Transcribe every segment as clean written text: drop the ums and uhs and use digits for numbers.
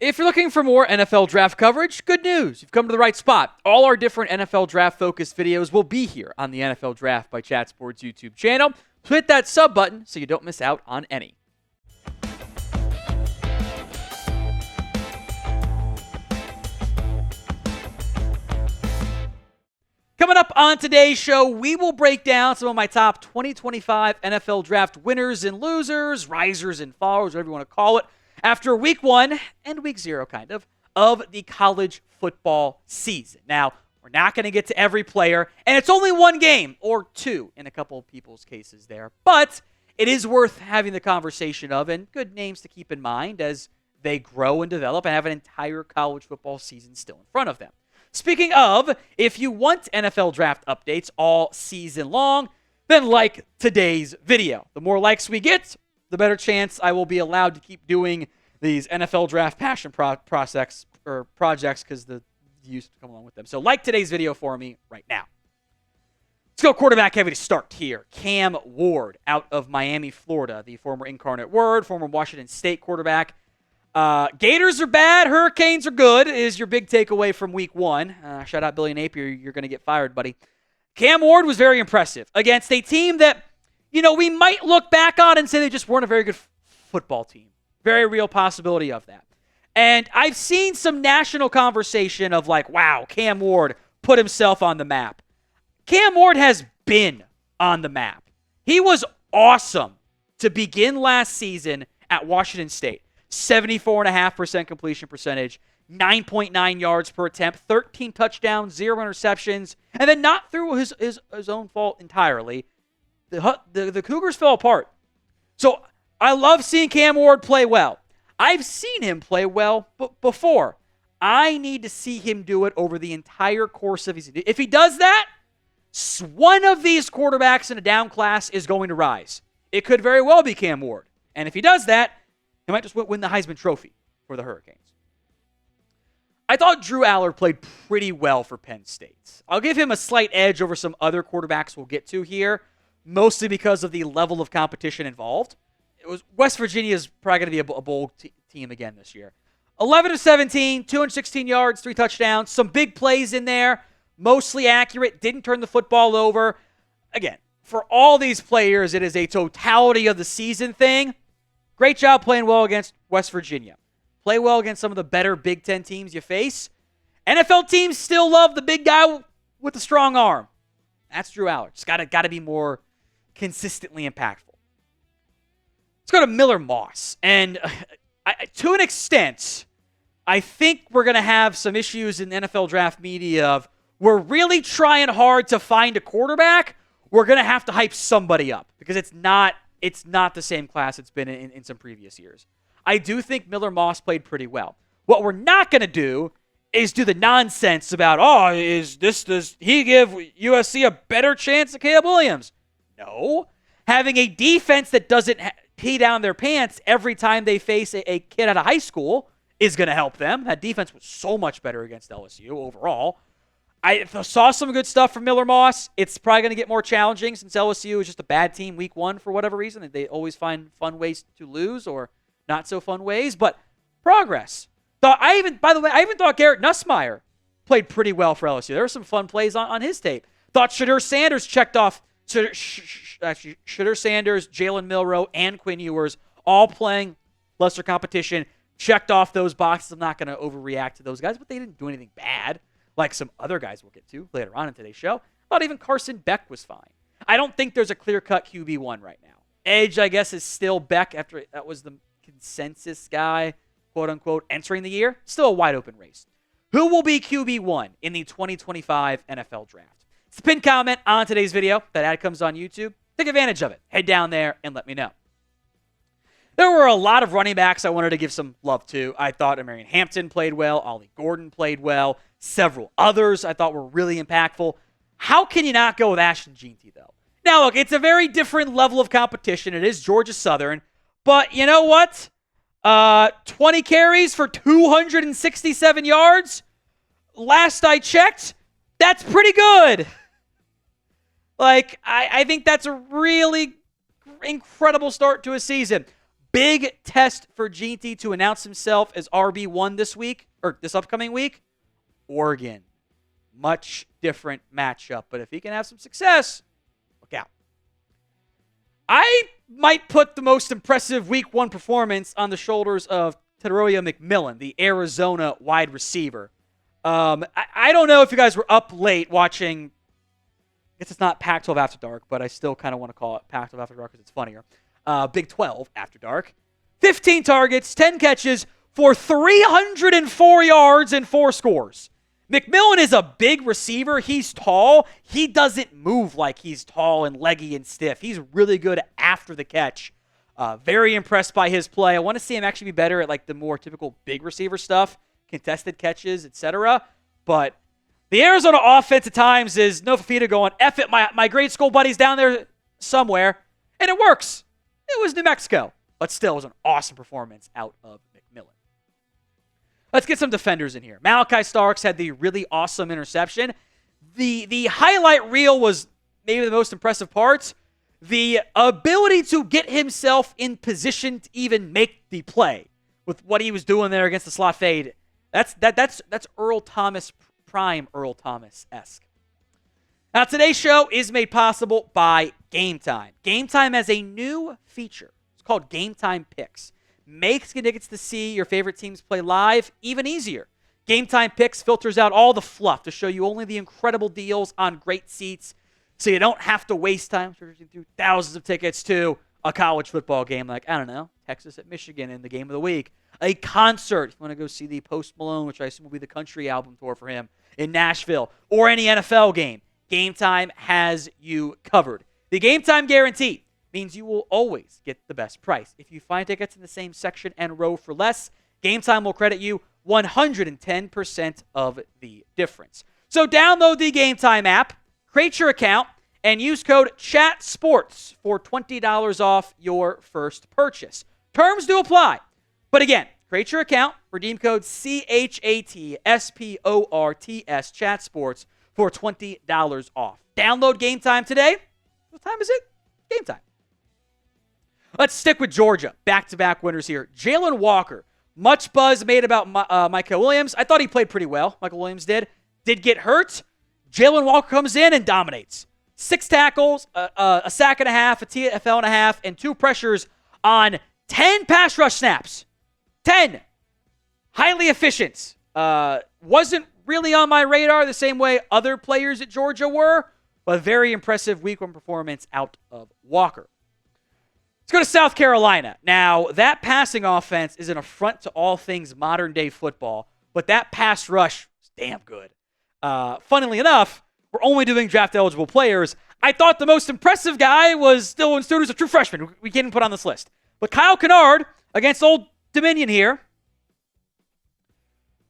If you're looking for more NFL draft coverage, good news. You've come to the right spot. All our different NFL draft-focused videos will be here on the NFL Draft by Chat Sports YouTube channel. So hit that sub button so you don't miss out on any. Coming up on today's show, we will break down some of my top 2025 NFL Draft winners and losers, risers and fallers, whatever you want to call it, after week 1 and week 0, of the college football season. Now, we're not going to get to every player, and it's only one game, or two in a couple of people's cases there, but it is worth having the conversation of, and good names to keep in mind as they grow and develop and have an entire college football season still in front of them. Speaking of, if you want NFL draft updates all season long, then like today's video. The more likes we get, the better chance I will be allowed to keep doing these NFL draft passion projects because the views come along with them. So like today's video for me right now. Let's go quarterback heavy to start here. Cam Ward out of Miami, Florida, the former Incarnate Word, former Washington State quarterback. Gators are bad, Hurricanes are good is your big takeaway from week 1. Shout out Billy Napier, you're going to get fired, buddy. Cam Ward was very impressive against a team that, we might look back on and say they just weren't a very good football team. Very real possibility of that. And I've seen some national conversation of like, wow, Cam Ward put himself on the map. Cam Ward has been on the map. He was awesome to begin last season at Washington State. 74.5% completion percentage, 9.9 yards per attempt, 13 touchdowns, 0 interceptions, and then not through his own fault entirely. The Cougars fell apart. So I love seeing Cam Ward play well. I've seen him play well before. I need to see him do it over the entire course of his season. If he does that, one of these quarterbacks in a down class is going to rise. It could very well be Cam Ward. And if he does that, he might just win the Heisman Trophy for the Hurricanes. I thought Drew Allar played pretty well for Penn State. I'll give him a slight edge over some other quarterbacks we'll get to here, mostly because of the level of competition involved. West Virginia is probably going to be a bowl team again this year. 11 of 17, 216 yards, 3 touchdowns, some big plays in there, mostly accurate, didn't turn the football over. Again, for all these players, it is a totality of the season thing. Great job playing well against West Virginia. Play well against some of the better Big Ten teams you face. NFL teams still love the big guy with the strong arm. That's Drew Allar. Just got to be more consistently impactful. Let's go to Miller Moss. And to an extent, I think we're going to have some issues in the NFL draft media of we're really trying hard to find a quarterback. We're going to have to hype somebody up because it's not the same class it's been in some previous years. I do think Miller Moss played pretty well. What we're not going to do is do the nonsense about, does he give USC a better chance at Caleb Williams? No. Having a defense that doesn't pee down their pants every time they face a kid out of high school is going to help them. That defense was so much better against LSU overall. I saw some good stuff from Miller Moss. It's probably going to get more challenging since LSU is just a bad team week 1 for whatever reason. They always find fun ways to lose or not so fun ways, but progress. I even thought Garrett Nussmeier played pretty well for LSU. There were some fun plays on his tape. Thought Shedeur Sanders checked off Shedeur Sanders, Jalen Milroe, and Quinn Ewers all playing lesser competition. Checked off those boxes. I'm not going to overreact to those guys, but they didn't do anything bad like some other guys we'll get to later on in today's show. I thought even Carson Beck was fine. I don't think there's a clear-cut QB1 right now. Edge, I guess, is still Beck after that was the consensus guy, quote-unquote, entering the year. Still a wide-open race. Who will be QB1 in the 2025 NFL Draft? It's the pinned comment on today's video. That ad comes on YouTube. Take advantage of it. Head down there and let me know. There were a lot of running backs I wanted to give some love to. I thought Marion Hampton played well. Ollie Gordon played well. Several others I thought were really impactful. How can you not go with Ashton Jeanty, though? Now, look, it's a very different level of competition. It is Georgia Southern. But you know what? 20 carries for 267 yards. Last I checked, that's pretty good. I think that's a really incredible start to a season. big test for Jeanty to announce himself as RB1 this week, or this upcoming week. Oregon. Much different matchup. But if he can have some success, look out. I might put the most impressive week 1 performance on the shoulders of Tetairoa McMillan, the Arizona wide receiver. I don't know if you guys were up late watching. I guess it's not Pac-12 After Dark, but I still kind of want to call it Pac-12 After Dark because it's funnier. Big 12 After Dark. 15 targets, 10 catches for 304 yards and 4 scores. McMillan is a big receiver. He's tall. He doesn't move like he's tall and leggy and stiff. He's really good after the catch. Very impressed by his play. I want to see him actually be better at like the more typical big receiver stuff, contested catches, etc. But the Arizona offense at times is no Fafita going, F it, my grade school buddy's down there somewhere. And it works. It was New Mexico. But still, it was an awesome performance out of McMillan. Let's get some defenders in here. Malachi Starks had the really awesome interception. The highlight reel was maybe the most impressive part. The ability to get himself in position to even make the play with what he was doing there against the slot fade. That's Earl Thomas, prime Earl Thomas-esque. Now, today's show is made possible by Game Time. Game Time has a new feature. It's called Game Time Picks. Makes getting tickets to see your favorite teams play live even easier. Game Time Picks filters out all the fluff to show you only the incredible deals on great seats, so you don't have to waste time searching through thousands of tickets to a college football game like, I don't know, Texas at Michigan in the game of the week. A concert, if you want to go see the Post Malone, which I assume will be the country album tour for him, in Nashville, or any NFL game. Game Time has you covered. The Game Time guarantee means you will always get the best price. If you find tickets in the same section and row for less, Game Time will credit you 110% of the difference. So download the Game Time app, create your account, and use code CHATSPORTS for $20 off your first purchase. Terms do apply. But again, create your account, redeem code CHATSPORTS, CHATSPORTS, for $20 off. Download Game Time today. What time is it? Game Time. Let's stick with Georgia. Back-to-back winners here. Jaylen Walker. Much buzz made about Michael Williams. I thought he played pretty well. Michael Williams did. Did get hurt. Jaylen Walker comes in and dominates. 6 tackles, a sack and a half, a TFL and a half, and 2 pressures on 10 pass rush snaps. 10. Highly efficient. Wasn't really on my radar the same way other players at Georgia were, but very impressive week 1 performance out of Walker. Let's go to South Carolina. Now, that passing offense is an affront to all things modern-day football, but that pass rush is damn good. Funnily enough, we're only doing draft-eligible players. I thought the most impressive guy was still in students, a true freshman. We didn't put on this list. But Kyle Kennard against Old Dominion here.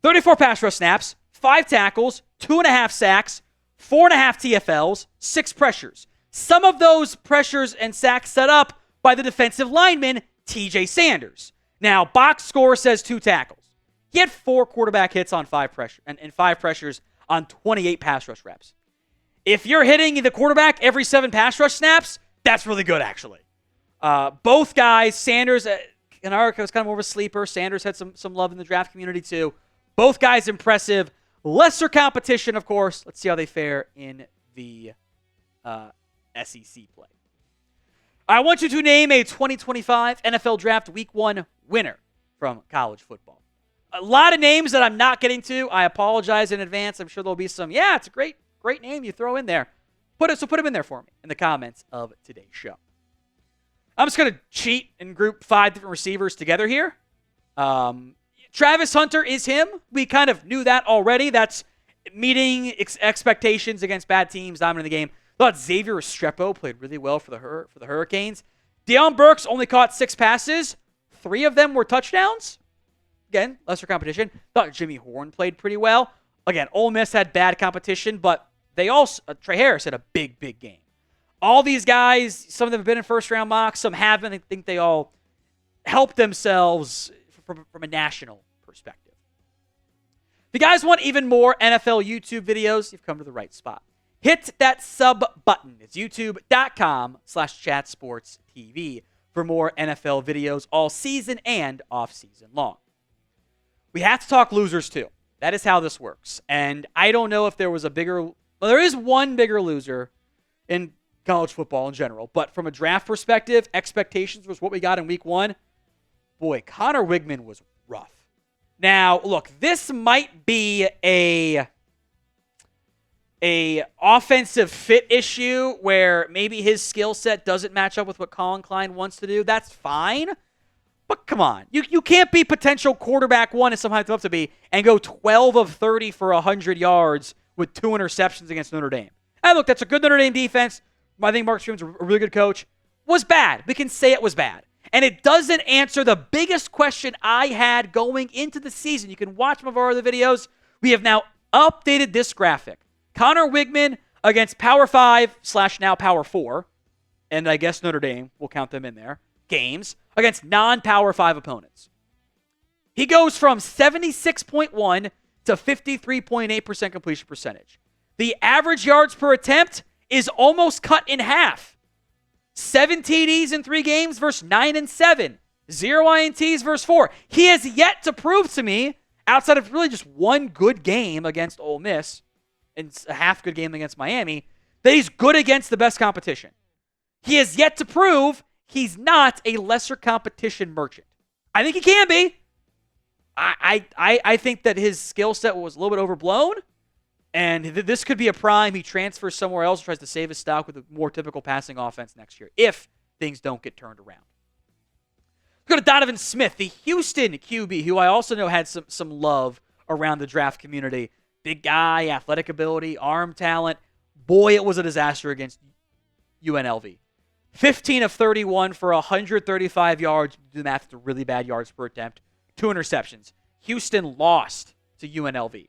34 pass rush snaps, 5 tackles, 2.5 sacks, 4.5 TFLs, 6 pressures. Some of those pressures and sacks set up by the defensive lineman, TJ Sanders. Now, box score says 2 tackles. He had 4 quarterback hits on 5 pressures on 28 pass rush reps. If you're hitting the quarterback every 7 pass rush snaps, that's really good, actually. Both guys, Sanders, Kennard was kind of more of a sleeper. Sanders had some love in the draft community, too. Both guys impressive. Lesser competition, of course. Let's see how they fare in the SEC play. I want you to name a 2025 NFL Draft Week 1 winner from college football. A lot of names that I'm not getting to. I apologize in advance. I'm sure there'll be some, it's a great name you throw in there. Put them in there for me in the comments of today's show. I'm just going to cheat and group 5 different receivers together here. Travis Hunter is him. We kind of knew that already. That's meeting expectations against bad teams, dominating the game. Thought Xavier Restrepo played really well for the Hurricanes. Deion Burks only caught 6 passes. 3 of them were touchdowns. Again, lesser competition. Thought Jimmy Horn played pretty well. Again, Ole Miss had bad competition, but they also Tre Harris had a big game. All these guys, some of them have been in first-round mocks, some haven't. I think they all helped themselves from a national perspective. If you guys want even more NFL YouTube videos, you've come to the right spot. Hit that sub button. It's youtube.com/chatsportstv for more NFL videos all season and off-season long. We have to talk losers too. That is how this works. And I don't know if there was a bigger... Well, there is one bigger loser in college football in general. But from a draft perspective, expectations was what we got in week 1. Boy, Connor Wigman was rough. Now, look, this might be a offensive fit issue where maybe his skill set doesn't match up with what Colin Klein wants to do. That's fine. But come on. You can't be potential quarterback 1 as somehow it's up to be and go 12 of 30 for 100 yards with 2 interceptions against Notre Dame. And look, that's a good Notre Dame defense. I think Mark Stoops is a really good coach. Was bad. We can say it was bad. And it doesn't answer the biggest question I had going into the season. You can watch some of our other videos. We have now updated this graphic. Connor Wigman against Power 5 / now Power 4, and I guess Notre Dame, we'll count them in there, games against non-Power 5 opponents. He goes from 76.1 to 53.8% completion percentage. The average yards per attempt is almost cut in half. 7 TDs in 3 games versus 9 and 7. 0 INTs versus 4. He has yet to prove to me, outside of really just one good game against Ole Miss, and a half good game against Miami, that he's good against the best competition. He has yet to prove he's not a lesser competition merchant. I think he can be. I think that his skill set was a little bit overblown, and this could be a prime. He transfers somewhere else, tries to save his stock with a more typical passing offense next year, if things don't get turned around. Let's go to Donovan Smith, the Houston QB, who I also know had some love around the draft community. Big guy, athletic ability, arm talent. Boy, it was a disaster against UNLV. 15 of 31 for 135 yards. Do the math, it's a really bad yards per attempt. 2 interceptions. Houston lost to UNLV,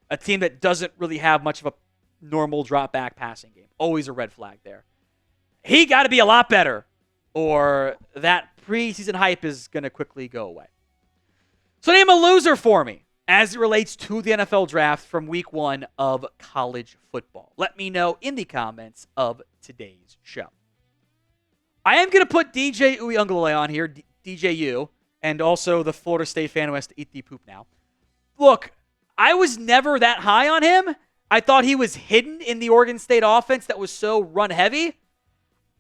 a team that doesn't really have much of a normal drop-back passing game. Always a red flag there. He got to be a lot better, or that preseason hype is going to quickly go away. So name a loser for me as it relates to the NFL draft from week 1 of college football. Let me know in the comments of today's show. I am going to put DJ Uiagalelei on here, DJU, and also the Florida State fan who has to eat the poop now. Look, I was never that high on him. I thought he was hidden in the Oregon State offense that was so run-heavy.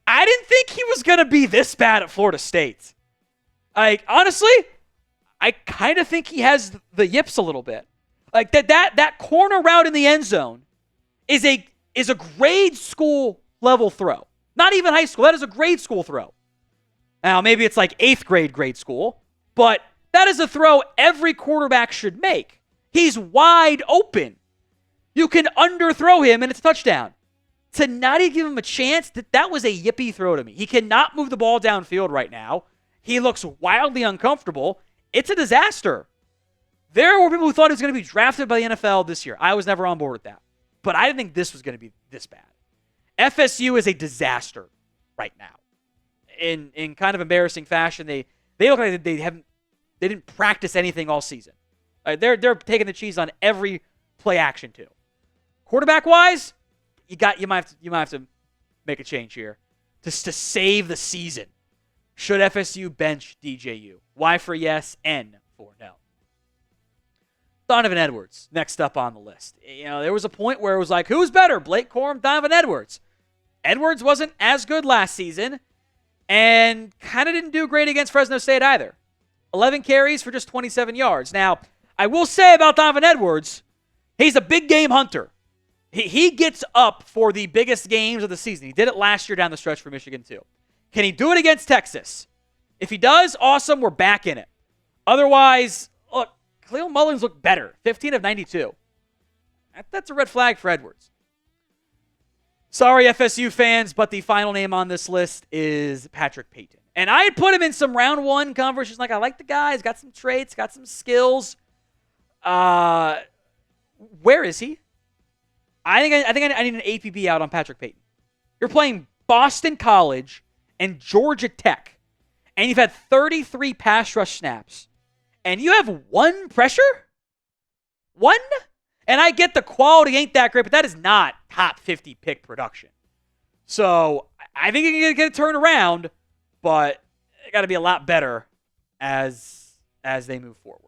I didn't think he was going to be this bad at Florida State. Honestly, I kind of think he has the yips a little bit. Like that corner route in the end zone is a grade school level throw. Not even high school. That is a grade school throw. Now, maybe it's like 8th grade school, but that is a throw every quarterback should make. He's wide open. You can underthrow him and it's a touchdown. To not even give him a chance, that was a yippee throw to me. He cannot move the ball downfield right now. He looks wildly uncomfortable. It's a disaster. There were people who thought he was going to be drafted by the NFL this year. I was never on board with that. But I didn't think this was going to be this bad. FSU is a disaster right now. In kind of embarrassing fashion, they look like they didn't practice anything all season. They're taking the cheese on every play action too. Quarterback wise, you might have to make a change here to save the season. Should FSU bench DJU? Y for yes, N for no. Donovan Edwards, next up on the list. There was a point where it was like, who's better, Blake Corum, Donovan Edwards? Edwards wasn't as good last season and kind of didn't do great against Fresno State either. 11 carries for just 27 yards. Now, I will say about Donovan Edwards, he's a big game hunter. He gets up for the biggest games of the season. He did it last year down the stretch for Michigan too. Can he do it against Texas? If he does, awesome, we're back in it. Otherwise, look, Cleo Mullins looked better. 15 of 92. That's a red flag for Edwards. Sorry, FSU fans, but the final name on this list is Patrick Payton. And I had put him in some round 1 conversations. Like, I like the guy. He's got some traits, got some skills. Where is he? I think I need an APB out on Patrick Payton. You're playing Boston College and Georgia Tech, and you've had 33 pass rush snaps, and you have 1 pressure? 1? And I get the quality ain't that great, but that is not top 50 pick production. So I think you can get it turned around, but got to be a lot better as they move forward.